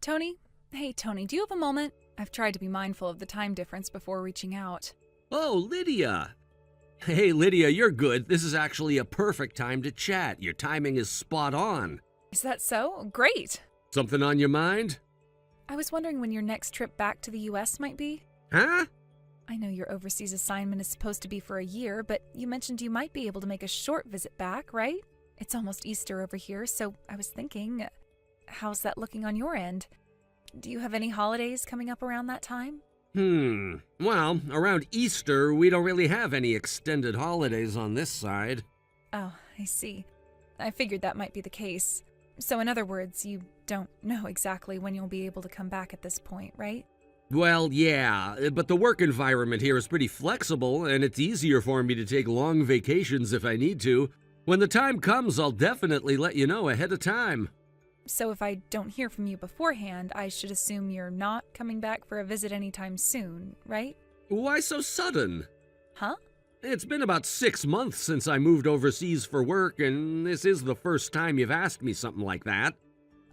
Tony? Hey, Tony, do you have a moment? I've tried to be mindful of the time difference before reaching out. Oh, Lydia. Hey, Lydia, you're good. This is actually a perfect time to chat. Your timing is spot on. Is that so? Great! Something on your mind? I was wondering when your next trip back to the US might be. Huh? I know your overseas assignment is supposed to be for a year, but you mentioned you might be able to make a short visit back, right? It's almost Easter over here, so I was thinking, how's that looking on your end? Do you have any holidays coming up around that time? Well, around Easter, we don't really have any extended holidays on this side. Oh, I see. I figured that might be the case. So in other words, you don't know exactly when you'll be able to come back at this point, right? Well, yeah, but the work environment here is pretty flexible, and it's easier for me to take long vacations if I need to. When the time comes, I'll definitely let you know ahead of time. So if I don't hear from you beforehand, I should assume you're not coming back for a visit anytime soon, right? Why so sudden? Huh? It's been about 6 months since I moved overseas for work, and this is the first time you've asked me something like that.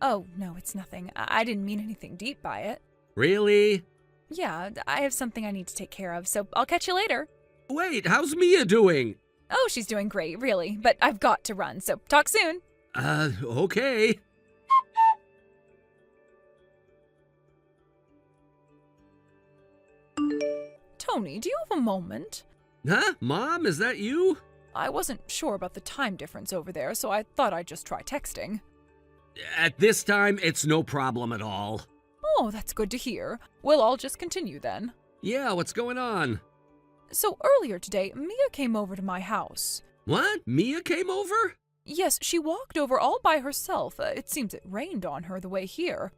Oh, no, it's nothing. I didn't mean anything deep by it. Really? Yeah, I have something I need to take care of, so I'll catch you later. Wait, how's Mia doing? Oh, she's doing great, really, but I've got to run, so talk soon. Okay. Tony, do you have a moment? Huh? Mom, is that you? I wasn't sure about the time difference over there, so I thought I'd just try texting. At this time, it's no problem at all. Oh, that's good to hear. We'll all just continue then. Yeah, what's going on? So earlier today, Mia came over to my house. What? Mia came over? Yes, she walked over all by herself. It seems it rained on her the way here.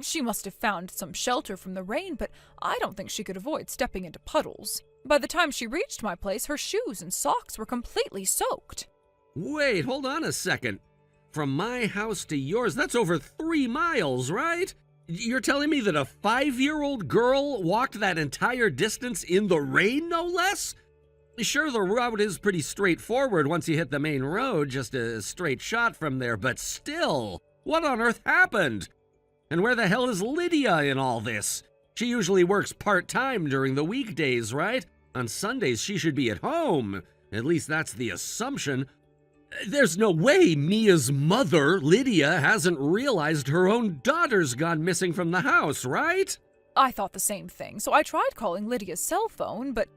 She must have found some shelter from the rain, but I don't think she could avoid stepping into puddles. By the time she reached my place, her shoes and socks were completely soaked. Wait, hold on a second. From my house to yours, that's over 3 miles, right? You're telling me that a 5-year-old girl walked that entire distance in the rain, no less? Sure, the route is pretty straightforward once you hit the main road, just a straight shot from there, but still, what on earth happened? And where the hell is Lydia in all this? She usually works part-time during the weekdays, right? On Sundays, she should be at home. At least that's the assumption. There's no way Mia's mother, Lydia, hasn't realized her own daughter's gone missing from the house, right? I thought the same thing, so I tried calling Lydia's cell phone, but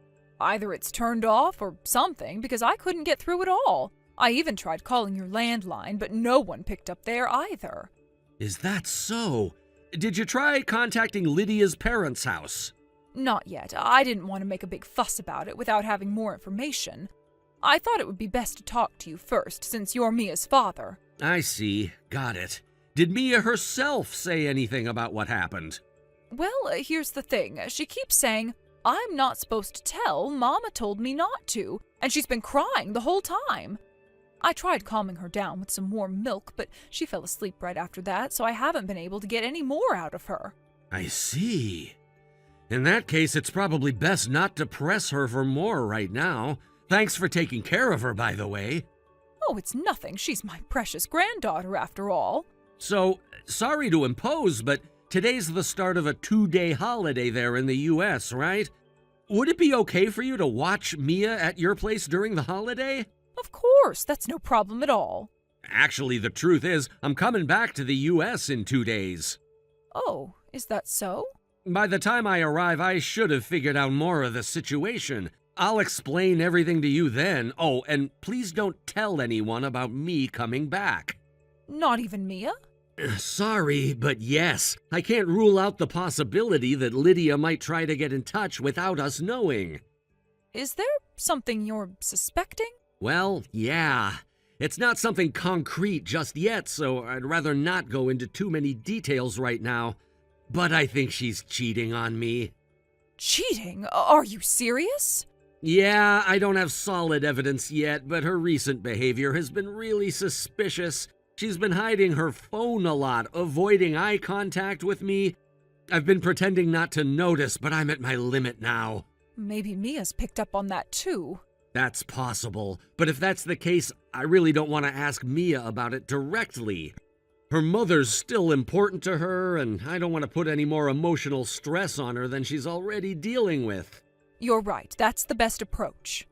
either it's turned off or something, because I couldn't get through at all. I even tried calling your landline, but no one picked up there either. Is that so? Did you try contacting Lydia's parents' house? Not yet. I didn't want to make a big fuss about it without having more information. I thought it would be best to talk to you first, since you're Mia's father. I see. Got it. Did Mia herself say anything about what happened? Well, here's the thing. She keeps saying, I'm not supposed to tell. Mama told me not to, and she's been crying the whole time. I tried calming her down with some warm milk, but she fell asleep right after that, so I haven't been able to get any more out of her. I see. In that case, it's probably best not to press her for more right now. Thanks for taking care of her, by the way. Oh, it's nothing. She's my precious granddaughter, after all. So, sorry to impose, but today's the start of a 2-day holiday there in the US, right? Would it be okay for you to watch Mia at your place during the holiday? Of course, that's no problem at all. Actually, the truth is, I'm coming back to the US in 2 days. Oh, is that so? By the time I arrive, I should have figured out more of the situation. I'll explain everything to you then. Oh, and please don't tell anyone about me coming back. Not even Mia? Sorry, but yes. I can't rule out the possibility that Lydia might try to get in touch without us knowing. Is there something you're suspecting? Well, yeah. It's not something concrete just yet, so I'd rather not go into too many details right now. But I think she's cheating on me. Cheating? Are you serious? Yeah, I don't have solid evidence yet, but her recent behavior has been really suspicious. She's been hiding her phone a lot, avoiding eye contact with me. I've been pretending not to notice, but I'm at my limit now. Maybe Mia's picked up on that too. That's possible, but if that's the case, I really don't want to ask Mia about it directly. Her mother's still important to her, and I don't want to put any more emotional stress on her than she's already dealing with. You're right. That's the best approach.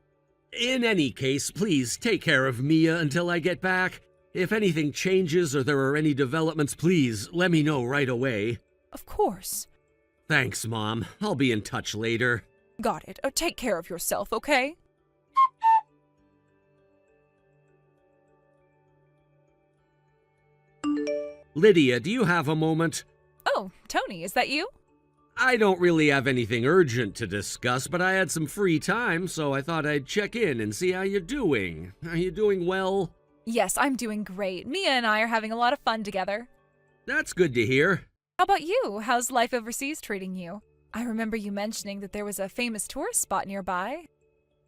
In any case, please take care of Mia until I get back. If anything changes or there are any developments, please let me know right away. Of course. Thanks, Mom. I'll be in touch later. Got it. Take care of yourself, okay? Lydia, do you have a moment? Oh, Tony, is that you? I don't really have anything urgent to discuss, but I had some free time, so I thought I'd check in and see how you're doing. Are you doing well? Yes, I'm doing great. Mia and I are having a lot of fun together. That's good to hear. How about you? How's life overseas treating you? I remember you mentioning that there was a famous tourist spot nearby.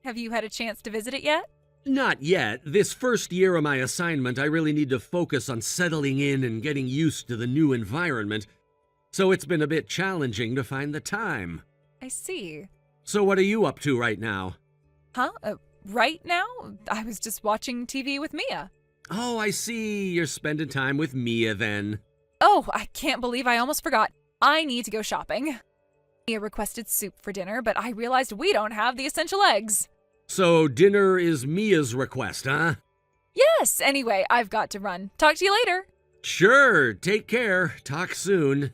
Have you had a chance to visit it yet? Not yet. This first year of my assignment, I really need to focus on settling in and getting used to the new environment, so it's been a bit challenging to find the time. I see. So what are you up to right now? Huh? Right now? I was just watching TV with Mia. Oh, I see. You're spending time with Mia then. Oh, I can't believe I almost forgot. I need to go shopping. Mia requested soup for dinner, but I realized we don't have the essential eggs. So dinner is Mia's request, huh? Yes, anyway, I've got to run. Talk to you later. Sure, take care. Talk soon.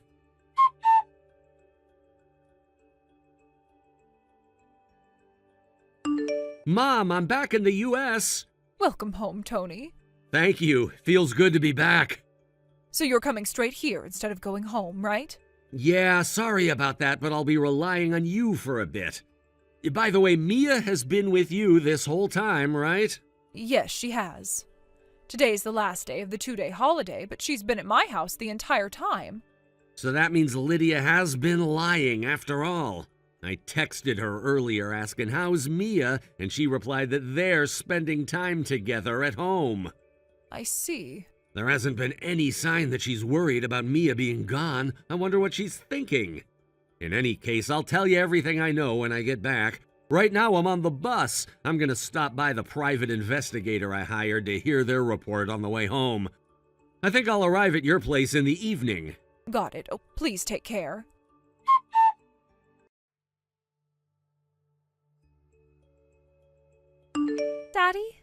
Mom, I'm back in the U.S. Welcome home, Tony. Thank you. Feels good to be back. So you're coming straight here instead of going home, right? Yeah, sorry about that, but I'll be relying on you for a bit. By the way, Mia has been with you this whole time, right? Yes, she has. Today's the last day of the 2-day holiday, but she's been at my house the entire time. So that means Lydia has been lying after all. I texted her earlier asking how's Mia, and she replied that they're spending time together at home. I see. There hasn't been any sign that she's worried about Mia being gone. I wonder what she's thinking. In any case, I'll tell you everything I know when I get back. Right now, I'm on the bus. I'm gonna stop by the private investigator I hired to hear their report on the way home. I think I'll arrive at your place in the evening. Got it. Oh, please take care. Daddy?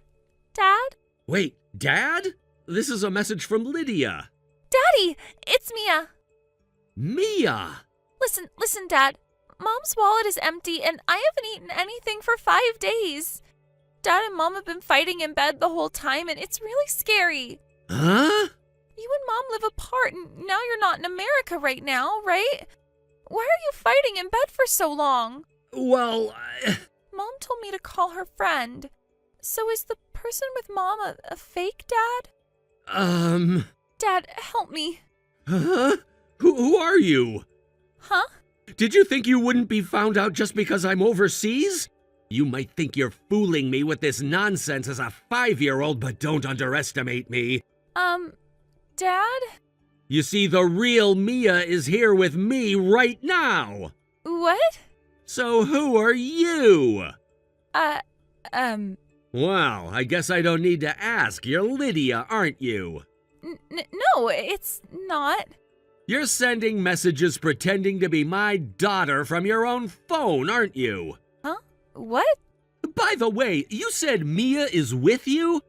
Dad? Wait, Dad? This is a message from Lydia. Daddy, it's Mia. Mia! Listen, Dad. Mom's wallet is empty and I haven't eaten anything for 5 days. Dad and Mom have been fighting in bed the whole time and it's really scary. Huh? You and Mom live apart and now you're not in America right now, right? Why are you fighting in bed for so long? Well, Mom told me to call her friend. So is the person with Mom a fake dad? Dad, help me. Huh? Who are you? Huh? Did you think you wouldn't be found out just because I'm overseas? You might think you're fooling me with this nonsense as a 5-year-old, but don't underestimate me. Dad? You see, the real Mia is here with me right now. What? So who are you? Well, I guess I don't need to ask. You're Lydia, aren't you? No, it's not. You're sending messages pretending to be my daughter from your own phone, aren't you? Huh? What? By the way, you said Mia is with you?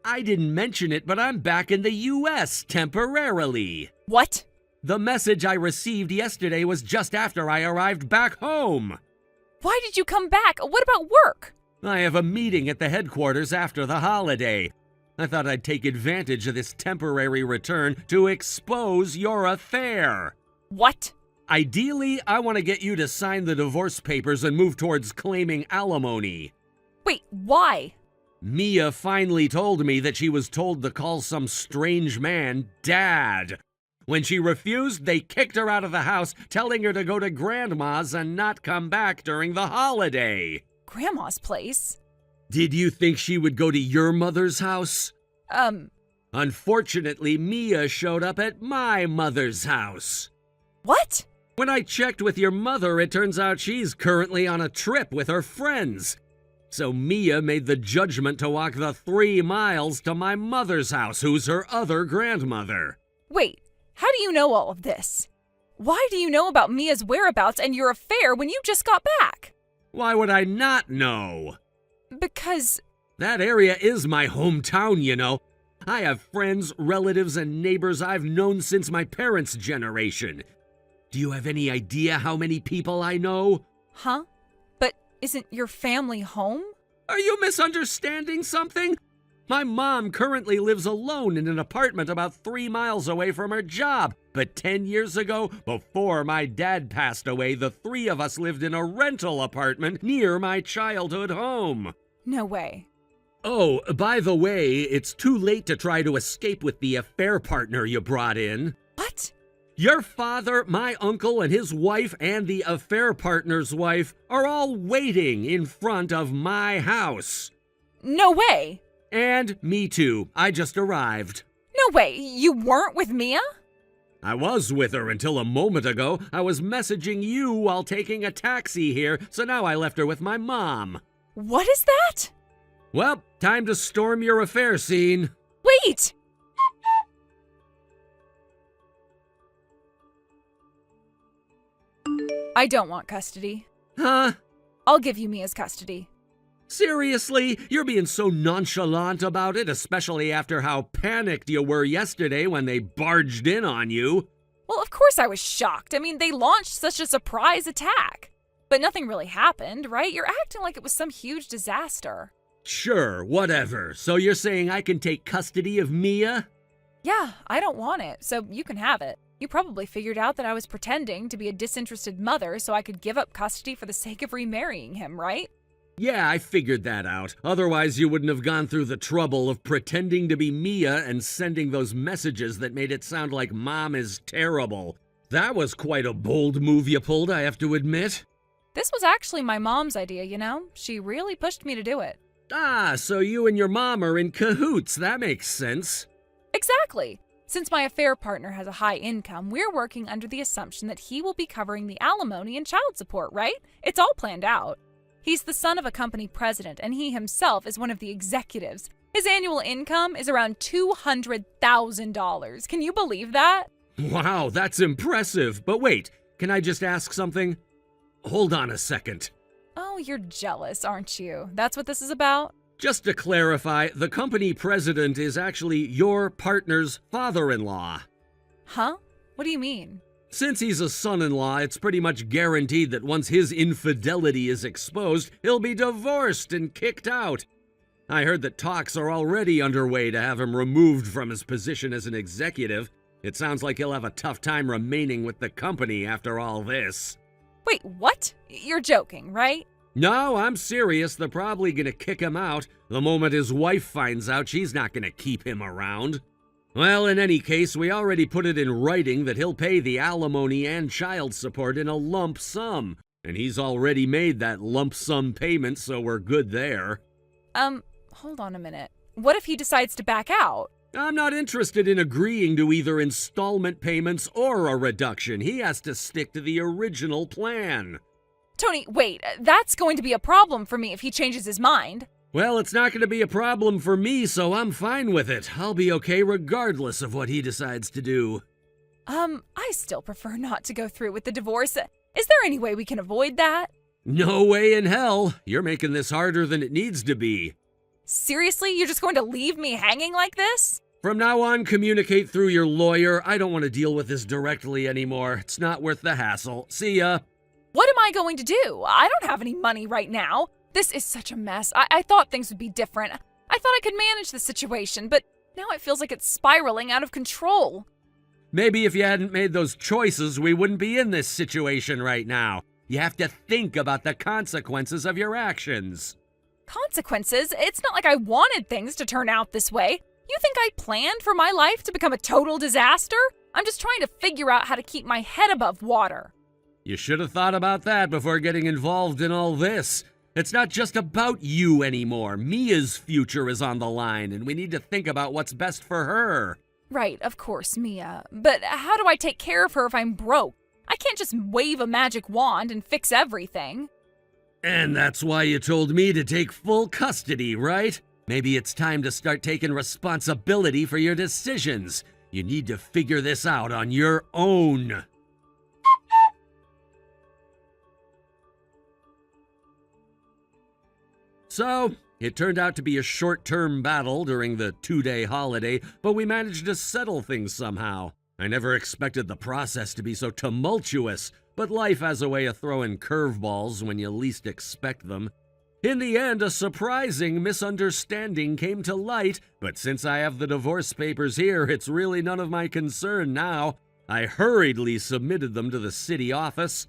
I didn't mention it, but I'm back in the U.S. temporarily. What? The message I received yesterday was just after I arrived back home. Why did you come back? What about work? I have a meeting at the headquarters after the holiday. I thought I'd take advantage of this temporary return to expose your affair. What? Ideally, I want to get you to sign the divorce papers and move towards claiming alimony. Wait, why? Mia finally told me that she was told to call some strange man Dad. When she refused, they kicked her out of the house, telling her to go to Grandma's and not come back during the holiday. Grandma's place? Did you think she would go to your mother's house? Unfortunately, Mia showed up at my mother's house. What? When I checked with your mother, it turns out she's currently on a trip with her friends. So Mia made the judgment to walk the 3 miles to my mother's house, who's her other grandmother. Wait, how do you know all of this? Why do you know about Mia's whereabouts and your affair when you just got back? Why would I not know? Because... That area is my hometown, you know. I have friends, relatives, and neighbors I've known since my parents' generation. Do you have any idea how many people I know? Huh? But isn't your family home? Are you misunderstanding something? My mom currently lives alone in an apartment about 3 miles away from her job. But 10 years ago, before my dad passed away, the 3 of us lived in a rental apartment near my childhood home. No way. Oh, by the way, it's too late to try to escape with the affair partner you brought in. What? Your father, my uncle, and his wife, and the affair partner's wife are all waiting in front of my house. No way! And me too. I just arrived. No way! You weren't with Mia? I was with her until a moment ago. I was messaging you while taking a taxi here, so now I left her with my mom. What is that? Well, time to storm your affair scene. Wait! I don't want custody. Huh? I'll give you Mia's custody. Seriously? You're being so nonchalant about it, especially after how panicked you were yesterday when they barged in on you. Well, of course I was shocked. I mean, they launched such a surprise attack. But nothing really happened, right? You're acting like it was some huge disaster. Sure, whatever. So you're saying I can take custody of Mia? Yeah, I don't want it, so you can have it. You probably figured out that I was pretending to be a disinterested mother so I could give up custody for the sake of remarrying him, right? Yeah, I figured that out. Otherwise, you wouldn't have gone through the trouble of pretending to be Mia and sending those messages that made it sound like Mom is terrible. That was quite a bold move you pulled, I have to admit. This was actually my mom's idea, you know? She really pushed me to do it. Ah, so you and your mom are in cahoots. That makes sense. Exactly. Since my affair partner has a high income, we're working under the assumption that he will be covering the alimony and child support, right? It's all planned out. He's the son of a company president, and he himself is one of the executives. His annual income is around $200,000. Can you believe that? Wow, that's impressive. But wait, can I just ask something? Hold on a second. Oh, you're jealous, aren't you? That's what this is about? Just to clarify, the company president is actually your partner's father-in-law. Huh? What do you mean? Since he's a son-in-law, it's pretty much guaranteed that once his infidelity is exposed, he'll be divorced and kicked out. I heard that talks are already underway to have him removed from his position as an executive. It sounds like he'll have a tough time remaining with the company after all this. Wait, what? You're joking, right? No, I'm serious. They're probably gonna kick him out. The moment his wife finds out, she's not gonna keep him around. Well, in any case, we already put it in writing that he'll pay the alimony and child support in a lump sum. And he's already made that lump sum payment, so we're good there. Hold on a minute. What if he decides to back out? I'm not interested in agreeing to either installment payments or a reduction. He has to stick to the original plan. Tony, wait, that's going to be a problem for me if he changes his mind. Well, it's not going to be a problem for me, so I'm fine with it. I'll be okay regardless of what he decides to do. I still prefer not to go through with the divorce. Is there any way we can avoid that? No way in hell. You're making this harder than it needs to be. Seriously? You're just going to leave me hanging like this? From now on, communicate through your lawyer. I don't want to deal with this directly anymore. It's not worth the hassle. See ya. What am I going to do? I don't have any money right now. This is such a mess. I thought things would be different. I thought I could manage the situation, but now it feels like it's spiraling out of control. Maybe if you hadn't made those choices, we wouldn't be in this situation right now. You have to think about the consequences of your actions. Consequences? It's not like I wanted things to turn out this way. You think I planned for my life to become a total disaster? I'm just trying to figure out how to keep my head above water. You should have thought about that before getting involved in all this. It's not just about you anymore. Mia's future is on the line, and we need to think about what's best for her. Right, of course, Mia. But how do I take care of her if I'm broke? I can't just wave a magic wand and fix everything. And that's why you told me to take full custody, right? Maybe it's time to start taking responsibility for your decisions. You need to figure this out on your own. So, it turned out to be a short-term battle during the 2-day holiday, but we managed to settle things somehow. I never expected the process to be so tumultuous, but life has a way of throwing curveballs when you least expect them. In the end, a surprising misunderstanding came to light, but since I have the divorce papers here, it's really none of my concern now. I hurriedly submitted them to the city office.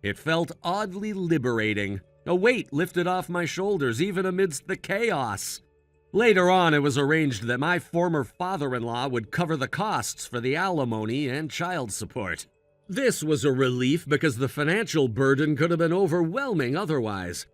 It felt oddly liberating. A weight lifted off my shoulders, even amidst the chaos. Later on, it was arranged that my former father-in-law would cover the costs for the alimony and child support. This was a relief because the financial burden could have been overwhelming otherwise.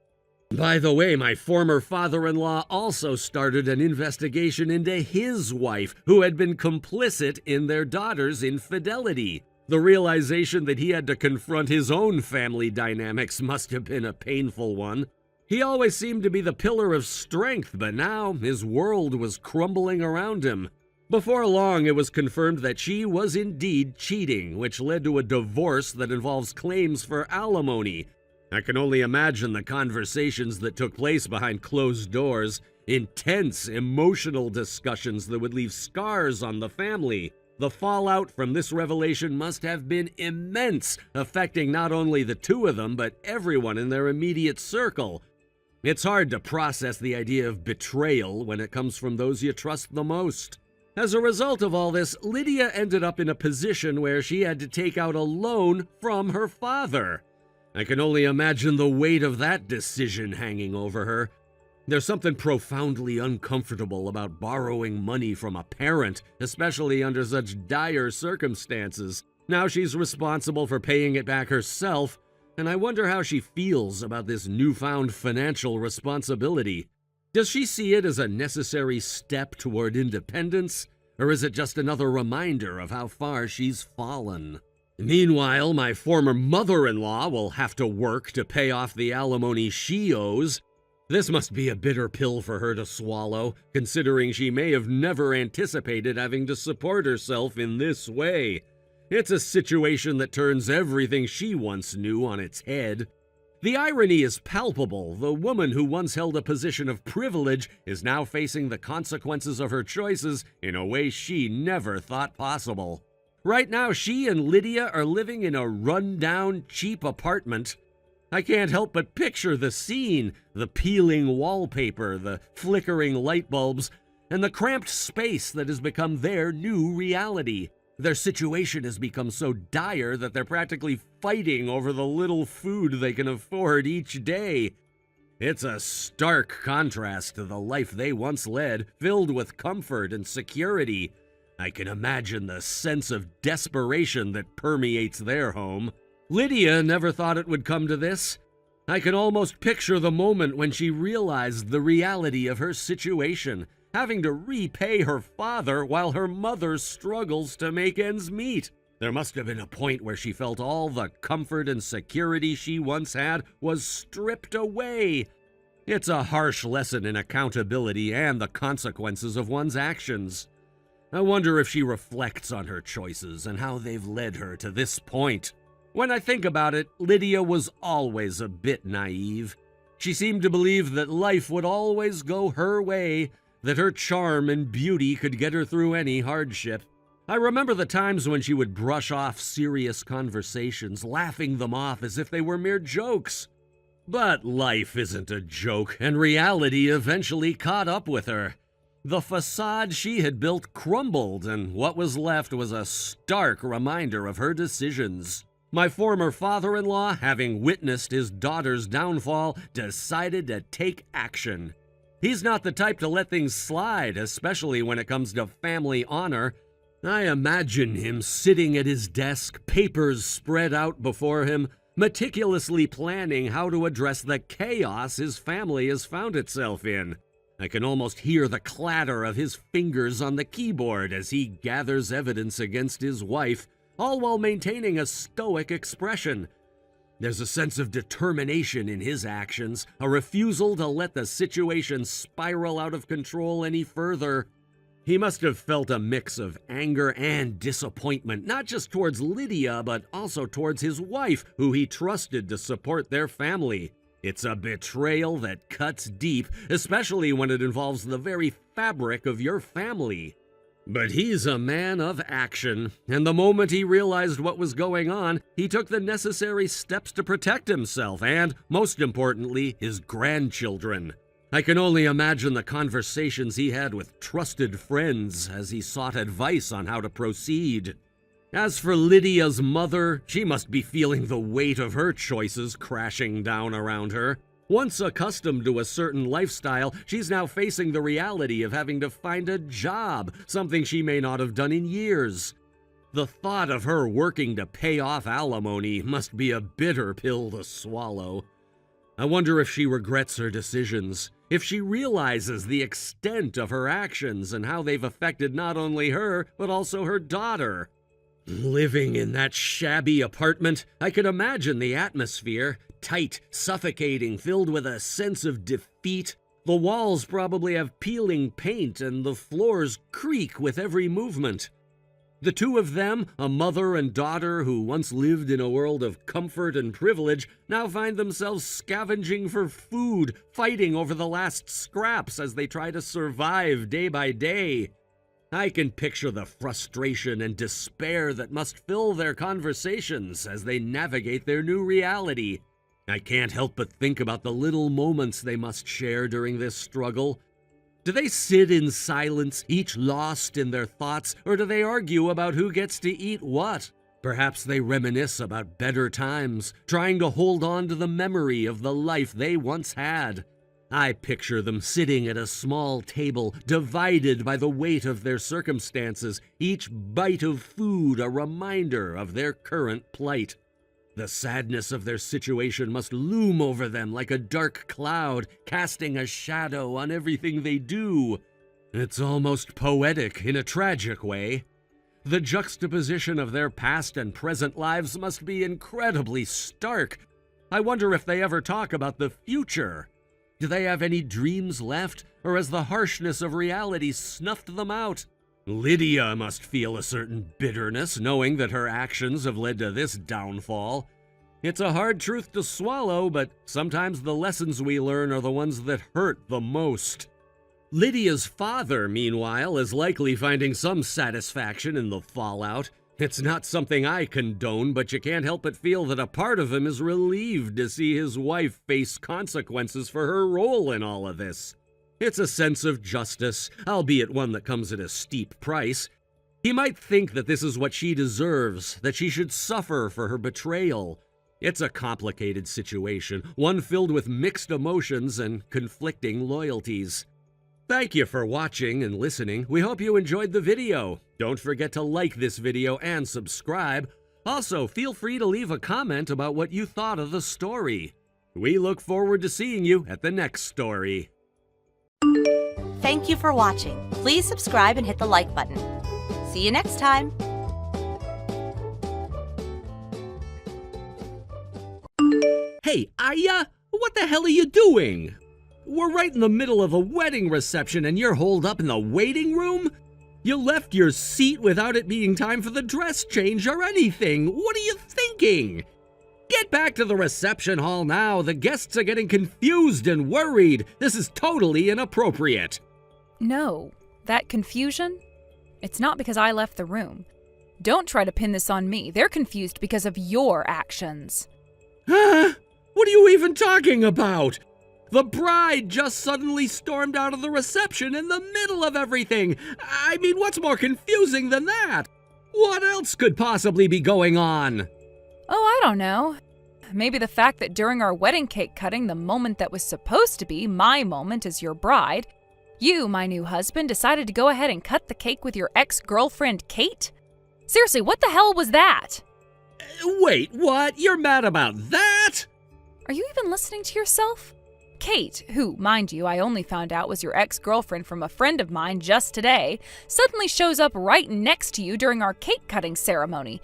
By the way, my former father-in-law also started an investigation into his wife, who had been complicit in their daughter's infidelity. The realization that he had to confront his own family dynamics must have been a painful one. He always seemed to be the pillar of strength, but now his world was crumbling around him. Before long, it was confirmed that she was indeed cheating, which led to a divorce that involves claims for alimony. I can only imagine the conversations that took place behind closed doors, intense, emotional discussions that would leave scars on the family. The fallout from this revelation must have been immense, affecting not only the two of them, but everyone in their immediate circle. It's hard to process the idea of betrayal when it comes from those you trust the most. As a result of all this, Lydia ended up in a position where she had to take out a loan from her father. I can only imagine the weight of that decision hanging over her. There's something profoundly uncomfortable about borrowing money from a parent, especially under such dire circumstances. Now she's responsible for paying it back herself, and I wonder how she feels about this newfound financial responsibility. Does she see it as a necessary step toward independence, or is it just another reminder of how far she's fallen? Meanwhile, my former mother-in-law will have to work to pay off the alimony she owes. This must be a bitter pill for her to swallow, considering she may have never anticipated having to support herself in this way. It's a situation that turns everything she once knew on its head. The irony is palpable. The woman who once held a position of privilege is now facing the consequences of her choices in a way she never thought possible. Right now, she and Lydia are living in a run-down, cheap apartment. I can't help but picture the scene, the peeling wallpaper, the flickering light bulbs, and the cramped space that has become their new reality. Their situation has become so dire that they're practically fighting over the little food they can afford each day. It's a stark contrast to the life they once led, filled with comfort and security. I can imagine the sense of desperation that permeates their home. Lydia never thought it would come to this. I can almost picture the moment when she realized the reality of her situation, having to repay her father while her mother struggles to make ends meet. There must have been a point where she felt all the comfort and security she once had was stripped away. It's a harsh lesson in accountability and the consequences of one's actions. I wonder if she reflects on her choices and how they've led her to this point. When I think about it, Lydia was always a bit naive. She seemed to believe that life would always go her way, that her charm and beauty could get her through any hardship. I remember the times when she would brush off serious conversations, laughing them off as if they were mere jokes. But life isn't a joke, and reality eventually caught up with her. The facade she had built crumbled, and what was left was a stark reminder of her decisions. My former father-in-law, having witnessed his daughter's downfall, decided to take action. He's not the type to let things slide, especially when it comes to family honor. I imagine him sitting at his desk, papers spread out before him, meticulously planning how to address the chaos his family has found itself in. I can almost hear the clatter of his fingers on the keyboard as he gathers evidence against his wife, all while maintaining a stoic expression. There's a sense of determination in his actions, a refusal to let the situation spiral out of control any further. He must have felt a mix of anger and disappointment, not just towards Lydia, but also towards his wife, who he trusted to support their family. It's a betrayal that cuts deep, especially when it involves the very fabric of your family. But he's a man of action, and the moment he realized what was going on, he took the necessary steps to protect himself and, most importantly, his grandchildren. I can only imagine the conversations he had with trusted friends as he sought advice on how to proceed. As for Lydia's mother, she must be feeling the weight of her choices crashing down around her. Once accustomed to a certain lifestyle, she's now facing the reality of having to find a job, something she may not have done in years. The thought of her working to pay off alimony must be a bitter pill to swallow. I wonder if she regrets her decisions, if she realizes the extent of her actions and how they've affected not only her, but also her daughter. Living in that shabby apartment, I could imagine the atmosphere, tight, suffocating, filled with a sense of defeat. The walls probably have peeling paint and the floors creak with every movement. The two of them, a mother and daughter who once lived in a world of comfort and privilege, now find themselves scavenging for food, fighting over the last scraps as they try to survive day by day. I can picture the frustration and despair that must fill their conversations as they navigate their new reality. I can't help but think about the little moments they must share during this struggle. Do they sit in silence, each lost in their thoughts, or do they argue about who gets to eat what? Perhaps they reminisce about better times, trying to hold on to the memory of the life they once had. I picture them sitting at a small table, divided by the weight of their circumstances, each bite of food a reminder of their current plight. The sadness of their situation must loom over them like a dark cloud, casting a shadow on everything they do. It's almost poetic in a tragic way. The juxtaposition of their past and present lives must be incredibly stark. I wonder if they ever talk about the future. Do they have any dreams left, or has the harshness of reality snuffed them out? Lydia must feel a certain bitterness, knowing that her actions have led to this downfall. It's a hard truth to swallow, but sometimes the lessons we learn are the ones that hurt the most. Lydia's father, meanwhile, is likely finding some satisfaction in the fallout. It's not something I condone, but you can't help but feel that a part of him is relieved to see his wife face consequences for her role in all of this. It's a sense of justice, albeit one that comes at a steep price. He might think that this is what she deserves, that she should suffer for her betrayal. It's a complicated situation, one filled with mixed emotions and conflicting loyalties. Thank you for watching and listening. We hope you enjoyed the video. Don't forget to like this video and subscribe. Also, feel free to leave a comment about what you thought of the story. We look forward to seeing you at the next story. Thank you for watching. Please subscribe and hit the like button. See you next time. Hey, Aya, what the hell are you doing? We're right in the middle of a wedding reception and you're holed up in the waiting room? You left your seat without it being time for the dress change or anything. What are you thinking? Get back to the reception hall now. The guests are getting confused and worried. This is totally inappropriate. No, that confusion? It's not because I left the room. Don't try to pin this on me. They're confused because of your actions. Huh? What are you even talking about? The bride just suddenly stormed out of the reception in the middle of everything. I mean, what's more confusing than that? What else could possibly be going on? Oh, I don't know. Maybe the fact that during our wedding cake cutting, the moment that was supposed to be my moment as your bride, you, my new husband, decided to go ahead and cut the cake with your ex-girlfriend, Kate? Seriously, what the hell was that? Wait, what? You're mad about that? Are you even listening to yourself? Kate, who, mind you, I only found out was your ex-girlfriend from a friend of mine just today, suddenly shows up right next to you during our cake-cutting ceremony.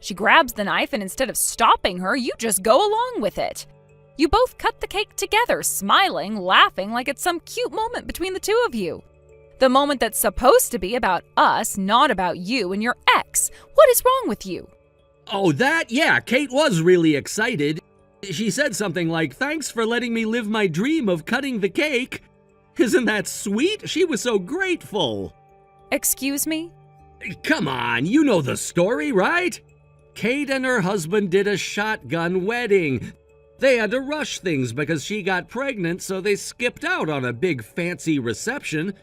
She grabs the knife, and instead of stopping her, you just go along with it. You both cut the cake together, smiling, laughing like it's some cute moment between the two of you. The moment that's supposed to be about us, not about you and your ex. What is wrong with you? Oh, that? Yeah, Kate was really excited. She said something like, "Thanks for letting me live my dream of cutting the cake." Isn't that sweet? She was so grateful. Excuse me? Come on, you know the story, right? Kate and her husband did a shotgun wedding. They had to rush things because she got pregnant, so they skipped out on a big fancy reception.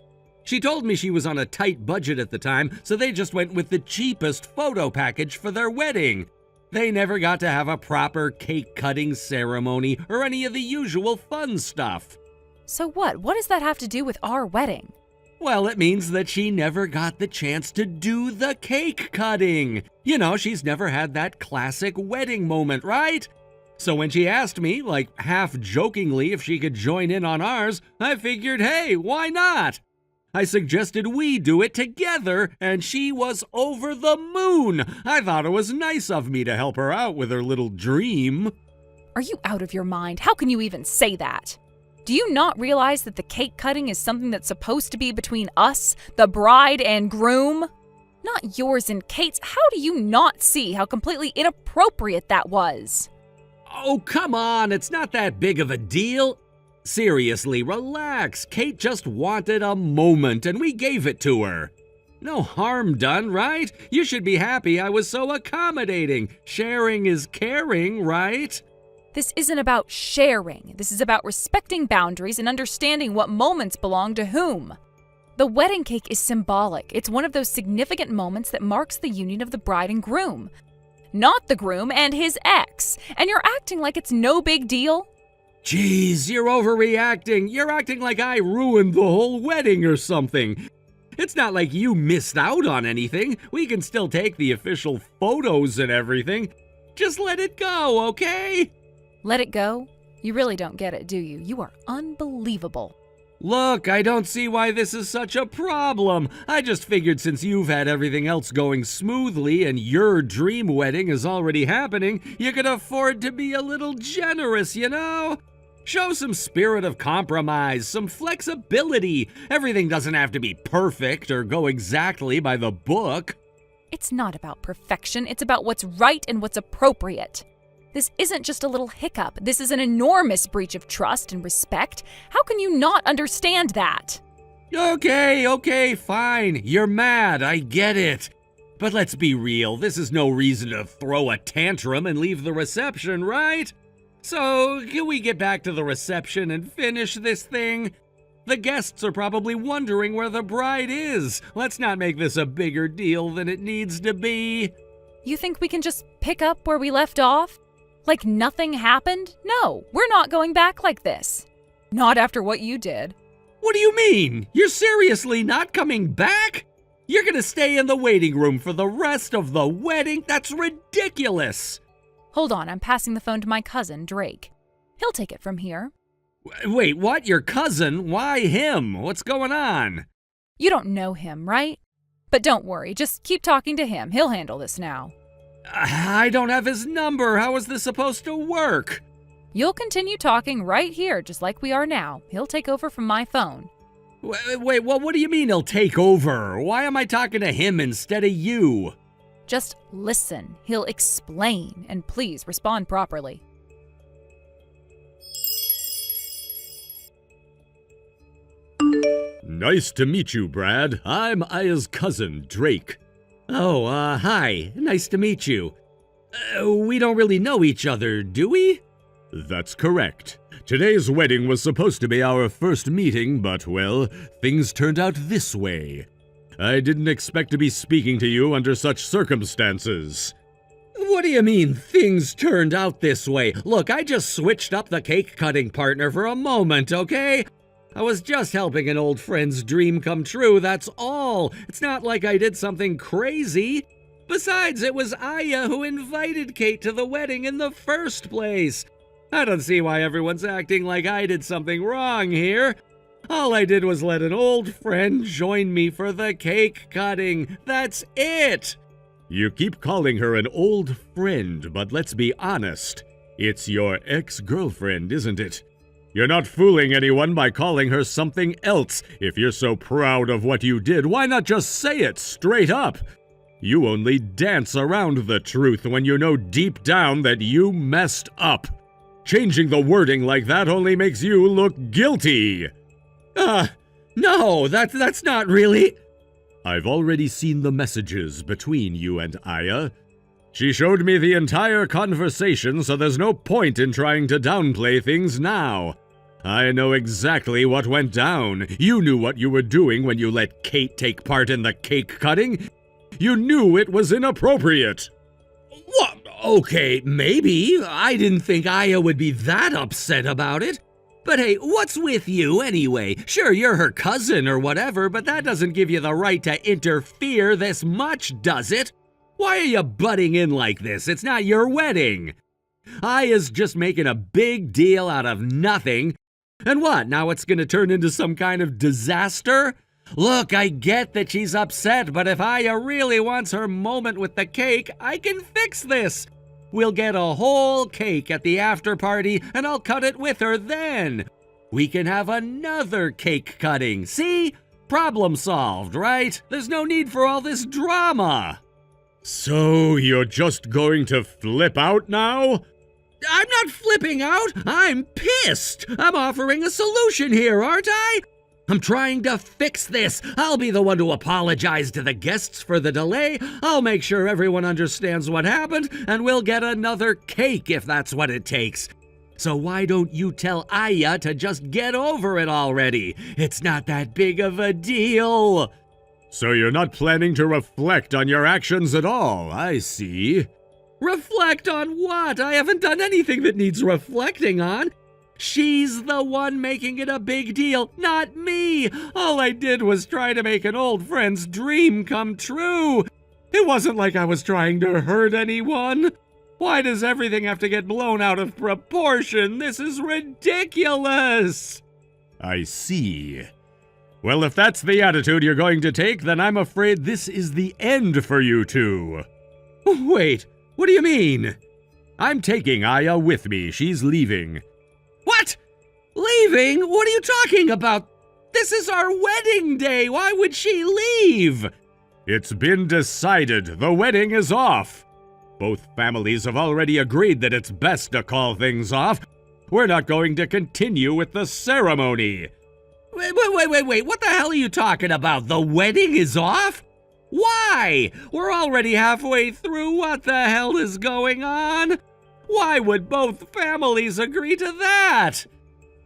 She told me she was on a tight budget at the time, so they just went with the cheapest photo package for their wedding. They never got to have a proper cake-cutting ceremony or any of the usual fun stuff. So what? What does that have to do with our wedding? Well, it means that she never got the chance to do the cake cutting. You know, she's never had that classic wedding moment, right? So when she asked me, like half jokingly, if she could join in on ours, I figured, hey, why not? I suggested we do it together, and she was over the moon. I thought it was nice of me to help her out with her little dream. Are you out of your mind? How can you even say that? Do you not realize that the cake cutting is something that's supposed to be between us, the bride and groom? Not yours and Kate's. How do you not see how completely inappropriate that was? Oh, come on, it's not that big of a deal. Seriously, relax. Kate just wanted a moment, and we gave it to her. No harm done, right? You should be happy I was so accommodating. Sharing is caring, right? This isn't about sharing. This is about respecting boundaries and understanding what moments belong to whom. The wedding cake is symbolic. It's one of those significant moments that marks the union of the bride and groom, not the groom and his ex. And you're acting like it's no big deal? Jeez, you're overreacting. You're acting like I ruined the whole wedding or something. It's not like you missed out on anything. We can still take the official photos and everything. Just let it go, okay? Let it go? You really don't get it, do you? You are unbelievable. Look, I don't see why this is such a problem. I just figured since you've had everything else going smoothly and your dream wedding is already happening, you could afford to be a little generous, you know? Show some spirit of compromise, some flexibility. Everything doesn't have to be perfect or go exactly by the book. It's not about perfection. It's about what's right and what's appropriate. This isn't just a little hiccup. This is an enormous breach of trust and respect. How can you not understand that? Okay, fine. You're mad, I get it. But let's be real, this is no reason to throw a tantrum and leave the reception, right? So, can we get back to the reception and finish this thing? The guests are probably wondering where the bride is. Let's not make this a bigger deal than it needs to be. You think we can just pick up where we left off? Like nothing happened? No, we're not going back like this. Not after what you did. What do you mean? You're seriously not coming back? You're gonna stay in the waiting room for the rest of the wedding? That's ridiculous! Hold on, I'm passing the phone to my cousin, Drake. He'll take it from here. Wait, what? Your cousin? Why him? What's going on? You don't know him, right? But don't worry, just keep talking to him. He'll handle this now. I don't have his number. How is this supposed to work? You'll continue talking right here, just like we are now. He'll take over from my phone. Wait, what do you mean he'll take over? Why am I talking to him instead of you? Just listen. He'll explain, and please respond properly. Nice to meet you, Brad. I'm Aya's cousin, Drake. Oh, hi. Nice to meet you. We don't really know each other, do we? That's correct. Today's wedding was supposed to be our first meeting, but, well, things turned out this way. I didn't expect to be speaking to you under such circumstances. What do you mean, things turned out this way? Look, I just switched up the cake-cutting partner for a moment, okay? I was just helping an old friend's dream come true, that's all. It's not like I did something crazy. Besides, it was Aya who invited Kate to the wedding in the first place. I don't see why everyone's acting like I did something wrong here. All I did was let an old friend join me for the cake cutting. That's it. You keep calling her an old friend, but let's be honest. It's your ex-girlfriend, isn't it? You're not fooling anyone by calling her something else. If you're so proud of what you did, why not just say it straight up? You only dance around the truth when you know deep down that you messed up. Changing the wording like that only makes you look guilty. No, that's not really... I've already seen the messages between you and Aya. She showed me the entire conversation, so there's no point in trying to downplay things now. I know exactly what went down. You knew what you were doing when you let Kate take part in the cake cutting. You knew it was inappropriate. What? Okay, maybe. I didn't think Aya would be that upset about it. But hey, what's with you anyway? Sure, you're her cousin or whatever, but that doesn't give you the right to interfere this much, does it? Why are you butting in like this? It's not your wedding. Aya's just making a big deal out of nothing. And what, now it's gonna turn into some kind of disaster? Look, I get that she's upset, but if Aya really wants her moment with the cake, I can fix this. We'll get a whole cake at the after party, and I'll cut it with her then. We can have another cake cutting. See? Problem solved, right? There's no need for all this drama. So you're just going to flip out now? I'm not flipping out. I'm pissed. I'm offering a solution here, aren't I? I'm trying to fix this. I'll be the one to apologize to the guests for the delay. I'll make sure everyone understands what happened, and we'll get another cake if that's what it takes. So why don't you tell Aya to just get over it already? It's not that big of a deal. So you're not planning to reflect on your actions at all, I see. Reflect on what? I haven't done anything that needs reflecting on. She's the one making it a big deal, not me. All I did was try to make an old friend's dream come true. It wasn't like I was trying to hurt anyone. Why does everything have to get blown out of proportion? This is ridiculous. I see. Well, if that's the attitude you're going to take, then I'm afraid this is the end for you two. Wait, what do you mean? I'm taking Aya with me. She's leaving. What? Leaving? What are you talking about? This is our wedding day. Why would she leave? It's been decided. The wedding is off. Both families have already agreed that it's best to call things off. We're not going to continue with the ceremony. Wait. What the hell are you talking about? The wedding is off? Why? We're already halfway through. What the hell is going on? Why would both families agree to that?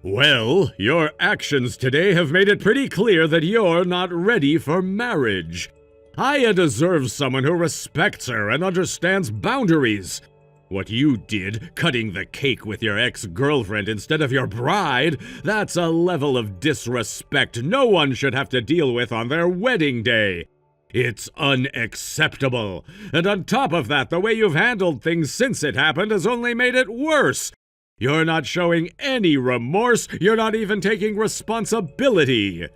Well, your actions today have made it pretty clear that you're not ready for marriage. Aya deserves someone who respects her and understands boundaries. What you did, cutting the cake with your ex-girlfriend instead of your bride, that's a level of disrespect no one should have to deal with on their wedding day. It's unacceptable. And on top of that, the way you've handled things since it happened has only made it worse. You're not showing any remorse. You're not even taking responsibility.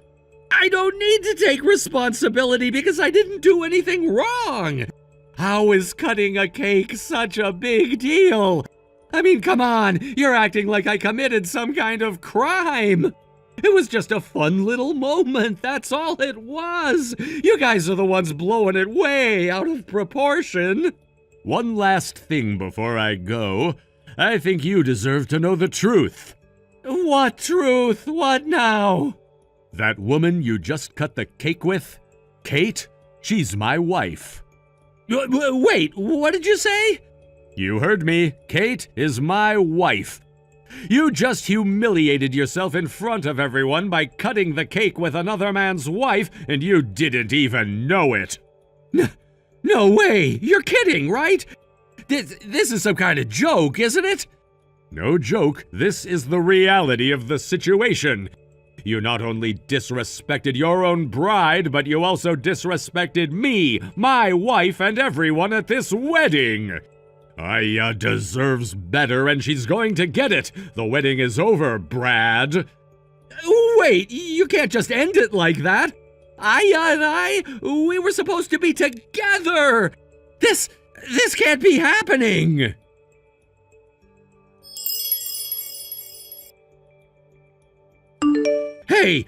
I don't need to take responsibility because I didn't do anything wrong. How is cutting a cake such a big deal? I mean, come on, you're acting like I committed some kind of crime. It was just a fun little moment, that's all it was. You guys are the ones blowing it way out of proportion. One last thing before I go. I think you deserve to know the truth. What truth? What now? That woman you just cut the cake with, Kate, she's my wife. Wait, what did you say? You heard me. Kate is my wife. You just humiliated yourself in front of everyone by cutting the cake with another man's wife, and you didn't even know it. No way! You're kidding, right? This is some kind of joke, isn't it? No joke. This is the reality of the situation. You not only disrespected your own bride, but you also disrespected me, my wife, and everyone at this wedding. Aya deserves better, and she's going to get it. The wedding is over, Brad. Wait, you can't just end it like that. Aya and we were supposed to be together. This can't be happening. Hey,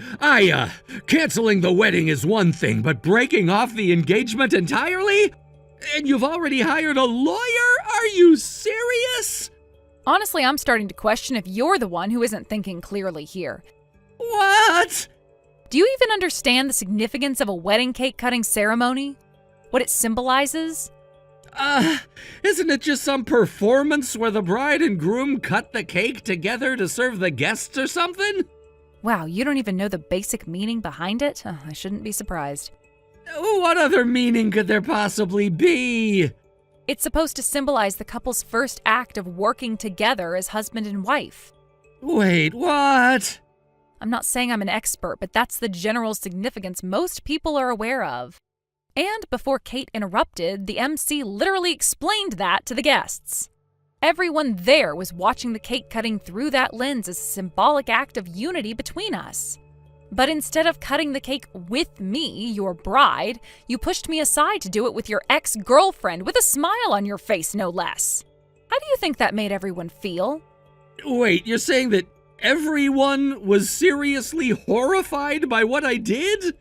canceling the wedding is one thing, but breaking off the engagement entirely? And you've already hired a lawyer? Are you serious? Honestly, I'm starting to question if you're the one who isn't thinking clearly here. What? Do you even understand the significance of a wedding cake cutting ceremony? What it symbolizes? Isn't it just some performance where the bride and groom cut the cake together to serve the guests or something? Wow, you don't even know the basic meaning behind it? Oh, I shouldn't be surprised. What other meaning could there possibly be? It's supposed to symbolize the couple's first act of working together as husband and wife. Wait, what? I'm not saying I'm an expert, but that's the general significance most people are aware of. And before Kate interrupted, the MC literally explained that to the guests. Everyone there was watching the cake cutting through that lens as a symbolic act of unity between us. But instead of cutting the cake with me, your bride, you pushed me aside to do it with your ex-girlfriend with a smile on your face, no less. How do you think that made everyone feel? Wait, you're saying that everyone was seriously horrified by what I did?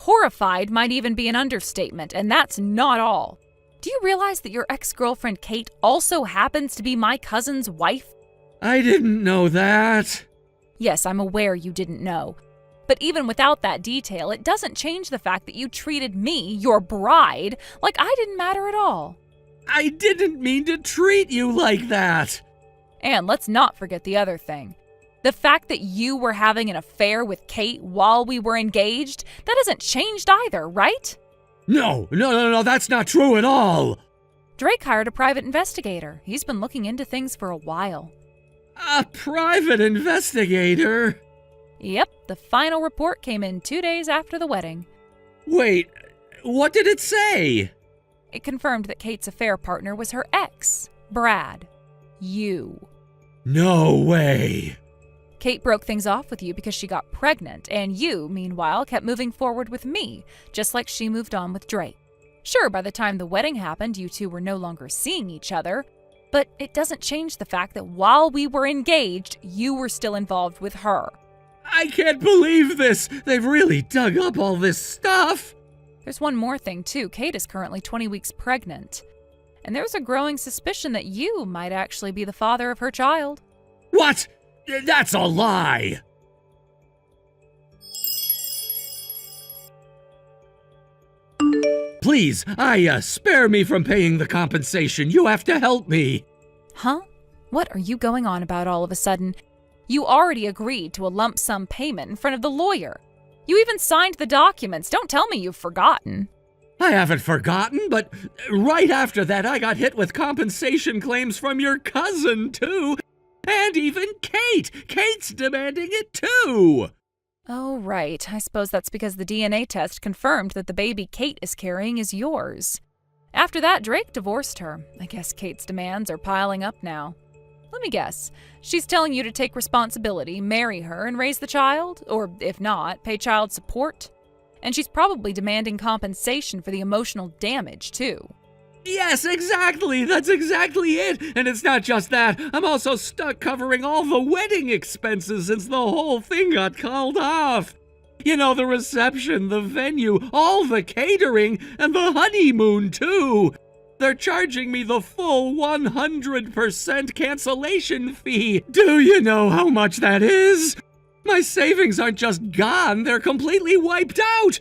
Horrified might even be an understatement, and that's not all. Do you realize that your ex-girlfriend Kate also happens to be my cousin's wife? I didn't know that. Yes, I'm aware you didn't know. But even without that detail, it doesn't change the fact that you treated me, your bride, like I didn't matter at all. I didn't mean to treat you like that. And let's not forget the other thing. The fact that you were having an affair with Kate while we were engaged, that hasn't changed either, right? No, that's not true at all. Drake hired a private investigator. He's been looking into things for a while. A private investigator? Yep, the final report came in 2 days after the wedding. Wait, what did it say? It confirmed that Kate's affair partner was her ex, Brad. You. No way. Kate broke things off with you because she got pregnant, and you, meanwhile, kept moving forward with me, just like she moved on with Drake. Sure, by the time the wedding happened, you two were no longer seeing each other, but it doesn't change the fact that while we were engaged, you were still involved with her. I can't believe this. They've really dug up all this stuff. There's one more thing, too. Kate is currently 20 weeks pregnant, and there's a growing suspicion that you might actually be the father of her child. What? That's a lie! Please, spare me from paying the compensation. You have to help me. Huh? What are you going on about all of a sudden? You already agreed to a lump sum payment in front of the lawyer. You even signed the documents. Don't tell me you've forgotten. I haven't forgotten, but right after that I got hit with compensation claims from your cousin, too. And even Kate! Kate's demanding it too! Oh, right. I suppose that's because the DNA test confirmed that the baby Kate is carrying is yours. After that, Drake divorced her. I guess Kate's demands are piling up now. Let me guess. She's telling you to take responsibility, marry her, and raise the child? Or, if not, pay child support? And she's probably demanding compensation for the emotional damage, too. Yes, exactly! That's exactly it! And it's not just that. I'm also stuck covering all the wedding expenses since the whole thing got called off. You know, the reception, the venue, all the catering, and the honeymoon, too. They're charging me the full 100% cancellation fee. Do you know how much that is? My savings aren't just gone, they're completely wiped out.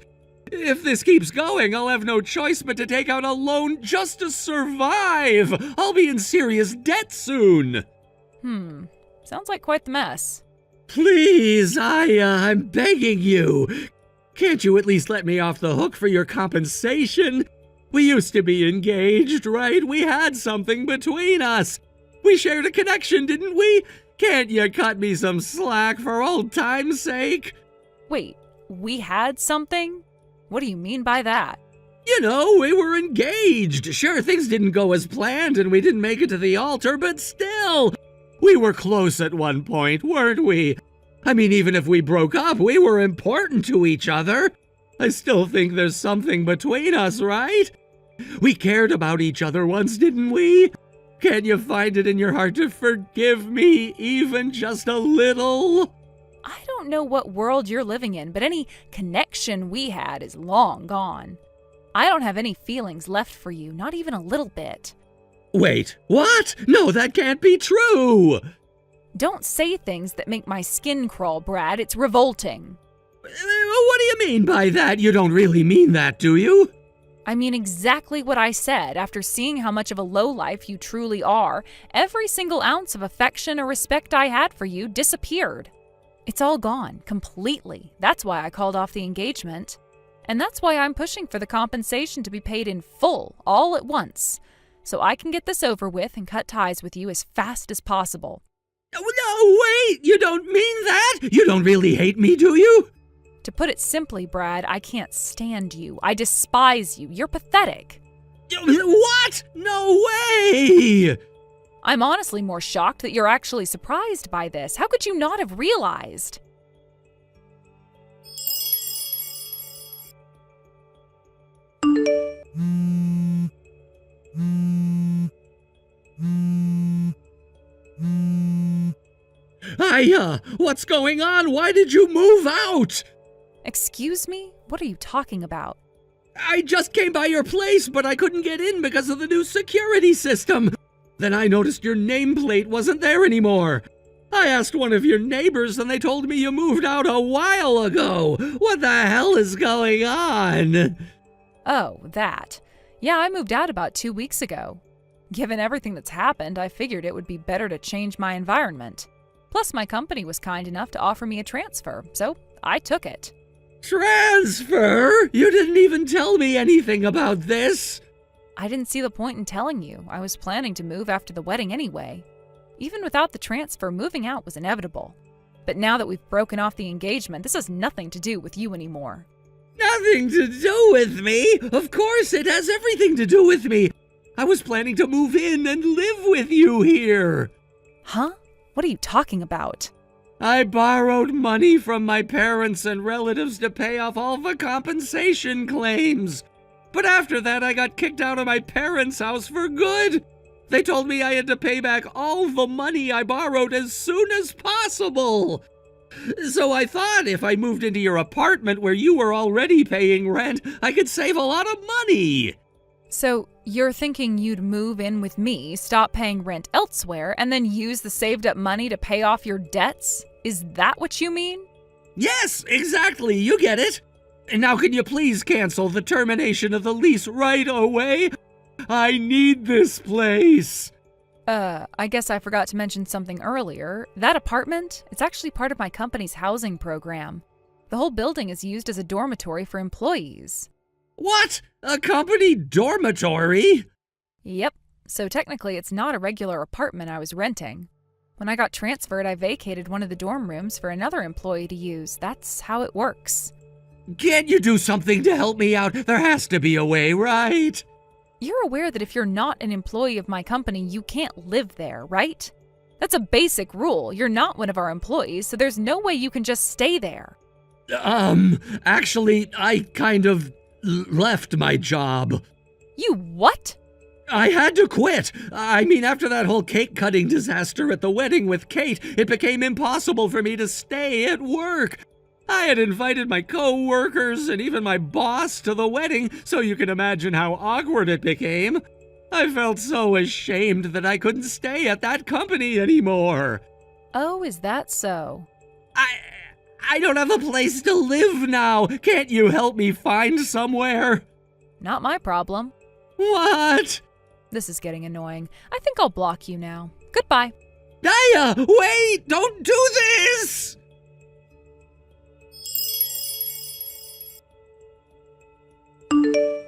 If this keeps going, I'll have no choice but to take out a loan just to survive. I'll be in serious debt soon. Sounds like quite the mess. Please, I'm begging you. Can't you at least let me off the hook for your compensation? We used to be engaged, right? We had something between us. We shared a connection, didn't we? Can't you cut me some slack for old time's sake? Wait, we had something? What do you mean by that? You know, we were engaged. Sure, things didn't go as planned and we didn't make it to the altar, but still, we were close at one point, weren't we? I mean, even if we broke up, we were important to each other. I still think there's something between us, right? We cared about each other once, didn't we? Can you find it in your heart to forgive me, even just a little? I don't know what world you're living in, but any connection we had is long gone. I don't have any feelings left for you, not even a little bit. Wait, what? No, that can't be true! Don't say things that make my skin crawl, Brad. It's revolting. What do you mean by that? You don't really mean that, do you? I mean exactly what I said. After seeing how much of a lowlife you truly are, every single ounce of affection or respect I had for you disappeared. It's all gone, completely. That's why I called off the engagement. And that's why I'm pushing for the compensation to be paid in full, all at once, so I can get this over with and cut ties with you as fast as possible. No, wait! You don't mean that? You don't really hate me, do you? To put it simply, Brad, I can't stand you. I despise you. You're pathetic. What? No way! I'm honestly more shocked that you're actually surprised by this. How could you not have realized? What's going on? Why did you move out? Excuse me? What are you talking about? I just came by your place, but I couldn't get in because of the new security system. Then I noticed your nameplate wasn't there anymore. I asked one of your neighbors and they told me you moved out a while ago. What the hell is going on? Oh, that. Yeah, I moved out about 2 weeks ago. Given everything that's happened, I figured it would be better to change my environment. Plus, my company was kind enough to offer me a transfer, so I took it. Transfer? You didn't even tell me anything about this. I didn't see the point in telling you. I was planning to move after the wedding anyway. Even without the transfer, moving out was inevitable. But now that we've broken off the engagement, this has nothing to do with you anymore. Nothing to do with me? Of course it has everything to do with me. I was planning to move in and live with you here. Huh? What are you talking about? I borrowed money from my parents and relatives to pay off all the compensation claims. But after that, I got kicked out of my parents' house for good. They told me I had to pay back all the money I borrowed as soon as possible. So I thought if I moved into your apartment where you were already paying rent, I could save a lot of money. So you're thinking you'd move in with me, stop paying rent elsewhere, and then use the saved up money to pay off your debts? Is that what you mean? Yes, exactly. You get it. And now can you please cancel the termination of the lease right away? I need this place. I guess I forgot to mention something earlier. That apartment, it's actually part of my company's housing program. The whole building is used as a dormitory for employees. What? A company dormitory? Yep. So technically it's not a regular apartment I was renting. When I got transferred, I vacated one of the dorm rooms for another employee to use. That's how it works. Can't you do something to help me out? There has to be a way, right? You're aware that if you're not an employee of my company, you can't live there, right? That's a basic rule. You're not one of our employees, so there's no way you can just stay there. Actually, I kind of left my job. You what? I had to quit. I mean, after that whole cake cutting disaster at the wedding with Kate, it became impossible for me to stay at work. I had invited my co-workers and even my boss to the wedding, so you can imagine how awkward it became. I felt so ashamed that I couldn't stay at that company anymore. Oh, is that so? I don't have a place to live now. Can't you help me find somewhere? Not my problem. What? This is getting annoying. I think I'll block you now. Goodbye. Daya, wait! Don't do this!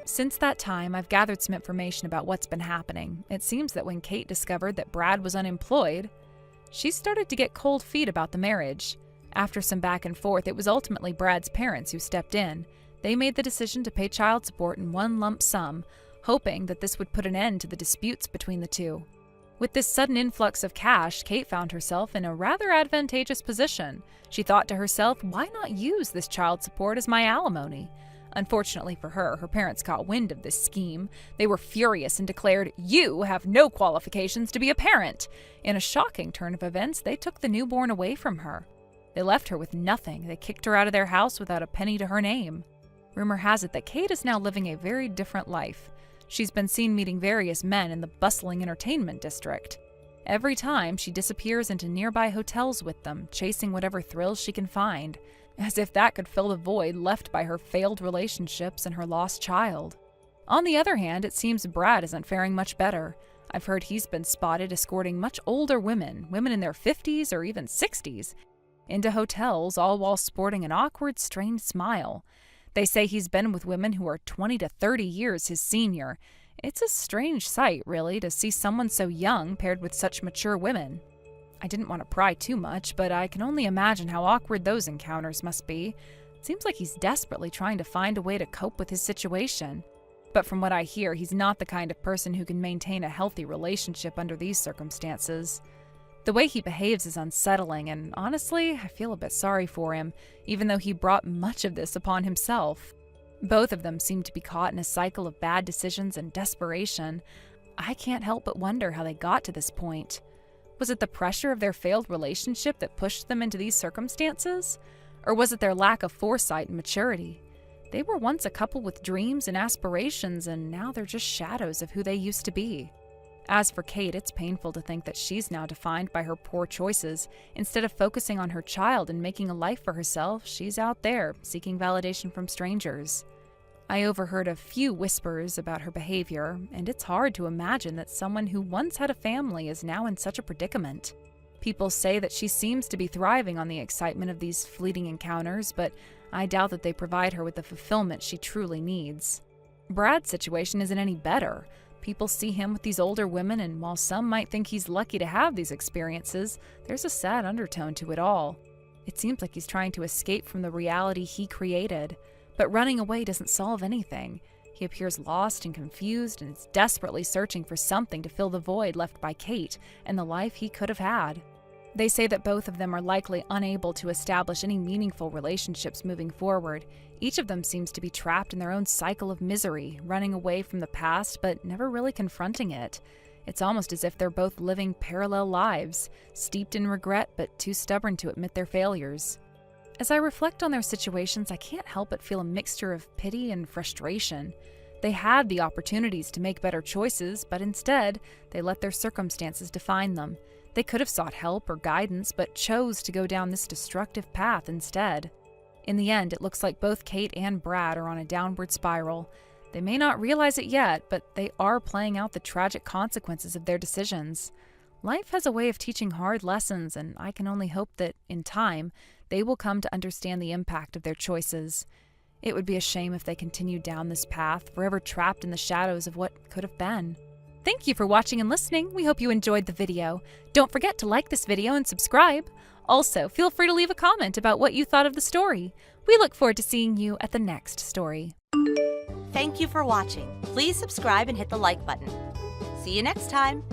Since that time, I've gathered some information about what's been happening. It seems that when Kate discovered that Brad was unemployed, she started to get cold feet about the marriage. After some back and forth, it was ultimately Brad's parents who stepped in. They made the decision to pay child support in one lump sum, hoping that this would put an end to the disputes between the two. With this sudden influx of cash, Kate found herself in a rather advantageous position. She thought to herself, why not use this child support as my alimony? Unfortunately for her, her parents caught wind of this scheme. They were furious and declared, "You have no qualifications to be a parent." In a shocking turn of events, they took the newborn away from her. They left her with nothing. They kicked her out of their house without a penny to her name. Rumor has it that Kate is now living a very different life. She's been seen meeting various men in the bustling entertainment district. Every time, she disappears into nearby hotels with them, chasing whatever thrills she can find, as if that could fill the void left by her failed relationships and her lost child. On the other hand, it seems Brad isn't faring much better. I've heard he's been spotted escorting much older women in their 50s or even 60s, into hotels, all while sporting an awkward, strained smile. They say he's been with women who are 20 to 30 years his senior. It's a strange sight, really, to see someone so young paired with such mature women. I didn't want to pry too much, but I can only imagine how awkward those encounters must be. It seems like he's desperately trying to find a way to cope with his situation. But from what I hear, he's not the kind of person who can maintain a healthy relationship under these circumstances. The way he behaves is unsettling, and honestly, I feel a bit sorry for him, even though he brought much of this upon himself. Both of them seem to be caught in a cycle of bad decisions and desperation. I can't help but wonder how they got to this point. Was it the pressure of their failed relationship that pushed them into these circumstances? Or was it their lack of foresight and maturity? They were once a couple with dreams and aspirations, and now they're just shadows of who they used to be. As for Kate, it's painful to think that she's now defined by her poor choices. Instead of focusing on her child and making a life for herself, she's out there, seeking validation from strangers. I overheard a few whispers about her behavior, and it's hard to imagine that someone who once had a family is now in such a predicament. People say that she seems to be thriving on the excitement of these fleeting encounters, but I doubt that they provide her with the fulfillment she truly needs. Brad's situation isn't any better. People see him with these older women, and while some might think he's lucky to have these experiences, there's a sad undertone to it all. It seems like he's trying to escape from the reality he created. But running away doesn't solve anything. He appears lost and confused and is desperately searching for something to fill the void left by Kate and the life he could have had. They say that both of them are likely unable to establish any meaningful relationships moving forward. Each of them seems to be trapped in their own cycle of misery, running away from the past but never really confronting it. It's almost as if they're both living parallel lives, steeped in regret but too stubborn to admit their failures. As I reflect on their situations, I can't help but feel a mixture of pity and frustration. They had the opportunities to make better choices, but instead, they let their circumstances define them. They could have sought help or guidance, but chose to go down this destructive path instead. In the end, it looks like both Kate and Brad are on a downward spiral. They may not realize it yet, but they are playing out the tragic consequences of their decisions. Life has a way of teaching hard lessons, and I can only hope that, in time, they will come to understand the impact of their choices. It would be a shame if they continued down this path, forever trapped in the shadows of what could have been. Thank you for watching and listening. We hope you enjoyed the video. Don't forget to like this video and subscribe. Also, feel free to leave a comment about what you thought of the story. We look forward to seeing you at the next story. Thank you for watching. Please subscribe and hit the like button. See you next time.